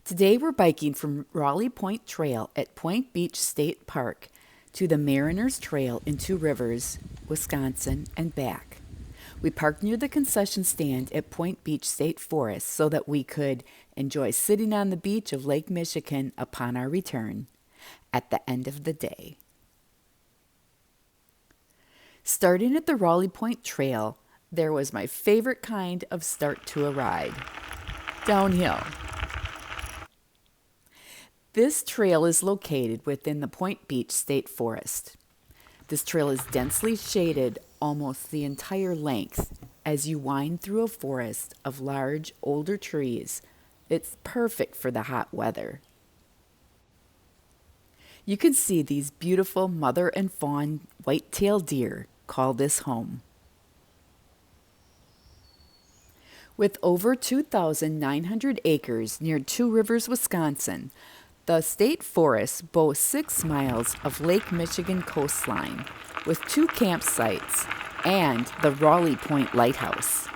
Today we're biking from Rawley Point Trail at Point Beach State Park to the Mariners Trail in Two Rivers, Wisconsin, and back. We parked near the concession stand at Point Beach State Forest so that we could enjoy sitting on the beach of Lake Michigan upon our return at the end of the day. Starting at the Rawley Point Trail, there was my favorite kind of start to a ride: downhill. This trail is located within the Point Beach State Forest. This trail is densely shaded almost the entire length as you wind through a forest of large, older trees. It's perfect for the hot weather. You can see these beautiful mother and fawn white-tailed deer call this home. With over 2,900 acres near Two Rivers, Wisconsin, the state forest boasts 6 miles of Lake Michigan coastline with 2 campsites and the Rawley Point Lighthouse.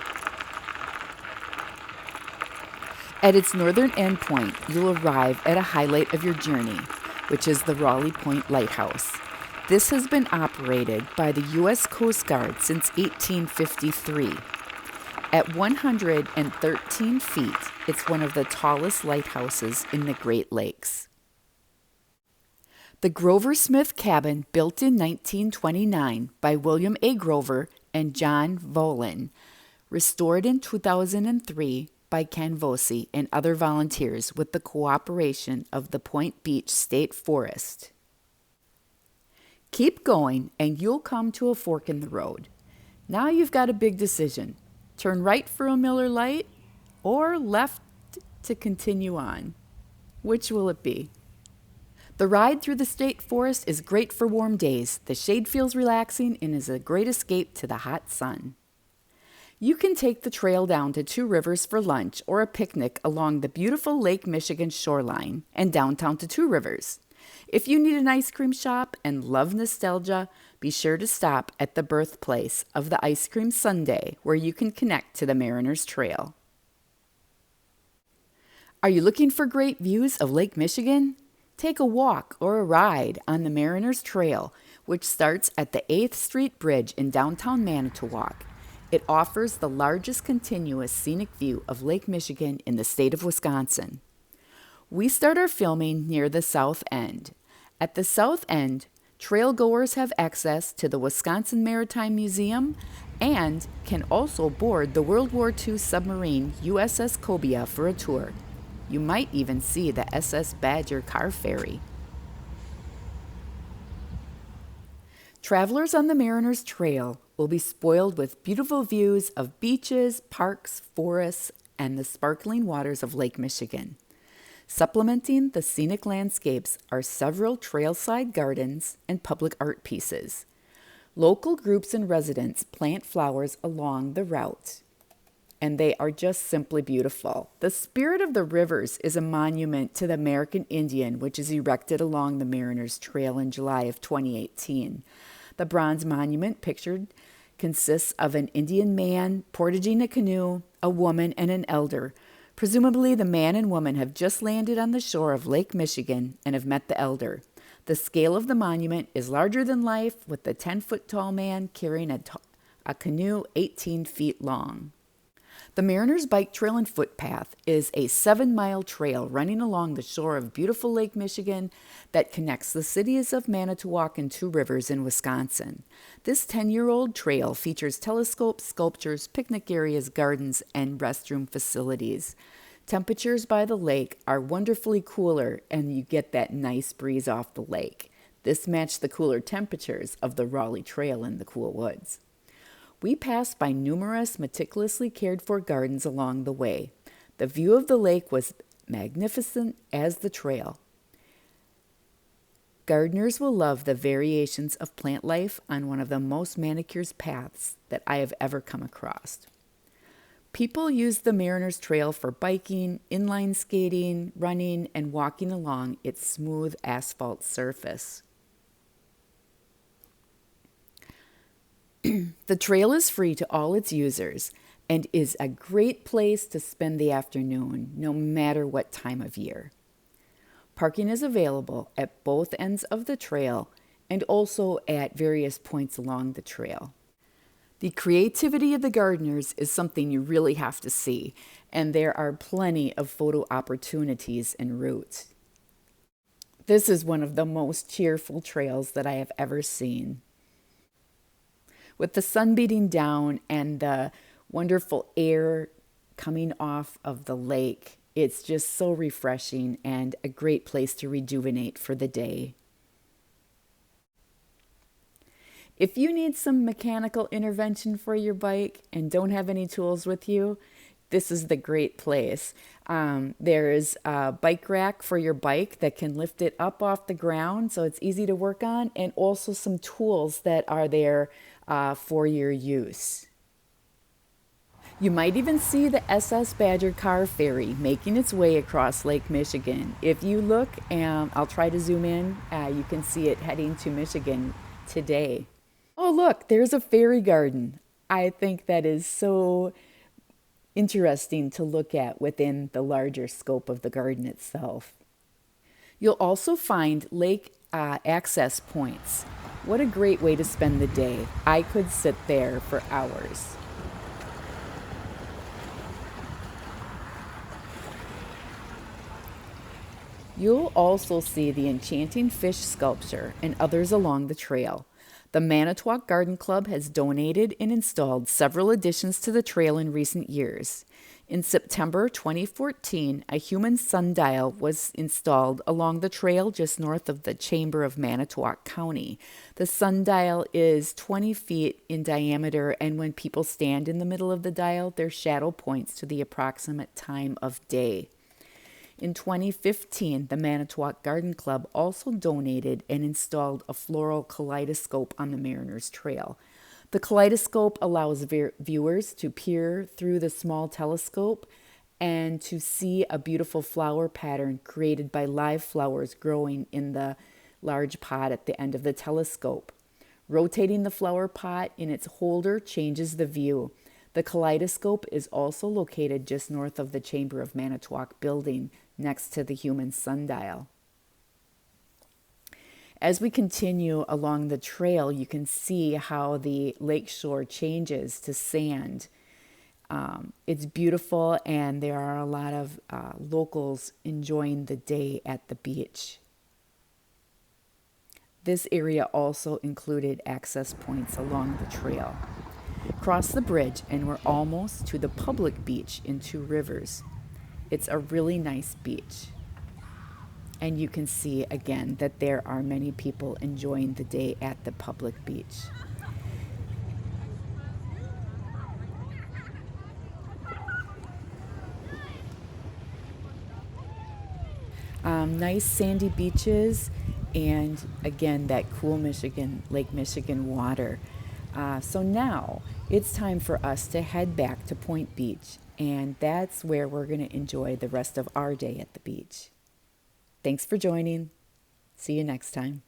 At its northern endpoint, you'll arrive at a highlight of your journey, which is the Rawley Point Lighthouse. This has been operated by the U.S. Coast Guard since 1853. At 113 feet, it's one of the tallest lighthouses in the Great Lakes. The Grover Smith cabin, built in 1929 by William A. Grover and John Volin, restored in 2003 by Ken Vosey and other volunteers with the cooperation of the Point Beach State Forest. Keep going and you'll come to a fork in the road. Now you've got a big decision. Turn right for a Miller Lite or left to continue on. Which will it be? The ride through the state forest is great for warm days. The shade feels relaxing and is a great escape to the hot sun. You can take the trail down to Two Rivers for lunch or a picnic along the beautiful Lake Michigan shoreline and downtown to Two Rivers. If you need an ice cream shop and love nostalgia, be sure to stop at the birthplace of the ice cream sundae, where you can connect to the Mariners Trail. Are you looking for great views of Lake Michigan? Take a walk or a ride on the Mariners Trail, which starts at the 8th Street Bridge in downtown Manitowoc. It offers the largest continuous scenic view of Lake Michigan in the state of Wisconsin. We start our filming near the south end. At the south end, trail goers have access to the Wisconsin Maritime Museum and can also board the World War II submarine USS Cobia for a tour. You might even see the SS Badger car ferry. Travelers on the Mariners Trail will be spoiled with beautiful views of beaches, parks, forests, and the sparkling waters of Lake Michigan. Supplementing the scenic landscapes are several trailside gardens and public art pieces. Local groups and residents plant flowers along the route, and they are just simply beautiful. The Spirit of the Rivers is a monument to the American Indian, which is erected along the Mariners Trail in July of 2018. The bronze monument pictured consists of an Indian man portaging a canoe, a woman, and an elder. Presumably, the man and woman have just landed on the shore of Lake Michigan and have met the elder. The scale of the monument is larger than life, with the 10-foot-tall man carrying a canoe 18 feet long. The Mariners Bike Trail and Footpath is a 7-mile trail running along the shore of beautiful Lake Michigan that connects the cities of Manitowoc and Two Rivers in Wisconsin. This 10-year-old trail features telescopes, sculptures, picnic areas, gardens, and restroom facilities. Temperatures by the lake are wonderfully cooler, and you get that nice breeze off the lake. This matched the cooler temperatures of the Rawley Trail in the cool woods. We passed by numerous meticulously cared-for gardens along the way. The view of the lake was magnificent as the trail. Gardeners will love the variations of plant life on one of the most manicured paths that I have ever come across. People use the Mariners Trail for biking, inline skating, running, and walking along its smooth asphalt surface. The trail is free to all its users. and is a great place to spend the afternoon, no matter what time of year. Parking is available at both ends of the trail and also at various points along the trail. The creativity of the gardeners is something you really have to see, and there are plenty of photo opportunities en route. This is one of the most cheerful trails that I have ever seen. With the sun beating down and the wonderful air coming off of the lake, it's just so refreshing and a great place to rejuvenate for the day. If you need some mechanical intervention for your bike and don't have any tools with you, this is the great place. There's a bike rack for your bike that can lift it up off the ground so it's easy to work on, and also some tools that are there for your use. You might even see the SS Badger car ferry making its way across Lake Michigan. If you look, and I'll try to zoom in, you can see it heading to Michigan today. Oh, look, there's a fairy garden. I think that is so interesting to look at within the larger scope of the garden itself. You'll also find lake access points. What a great way to spend the day. I could sit there for hours. You'll also see the enchanting fish sculpture and others along the trail. The Manitowoc Garden Club has donated and installed several additions to the trail in recent years. In September 2014, a human sundial was installed along the trail just north of the Chamber of Manitowoc County. The sundial is 20 feet in diameter, and when people stand in the middle of the dial, their shadow points to the approximate time of day. In 2015, the Manitowoc Garden Club also donated and installed a floral kaleidoscope on the Mariners Trail. The kaleidoscope allows viewers to peer through the small telescope and to see a beautiful flower pattern created by live flowers growing in the large pot at the end of the telescope. Rotating the flower pot in its holder changes the view. The kaleidoscope is also located just north of the Chamber of Manitowoc building, next to the human sundial. As we continue along the trail, you can see how the lakeshore changes to sand. It's beautiful, and there are a lot of locals enjoying the day at the beach. This area also included access points along the trail. Cross the bridge and we're almost to the public beach in Two Rivers. It's a really nice beach. And you can see again that there are many people enjoying the day at the public beach. Nice sandy beaches, and again that cool Lake Michigan water. So now it's time for us to head back to Point Beach, and that's where we're going to enjoy the rest of our day at the beach. Thanks for joining. See you next time.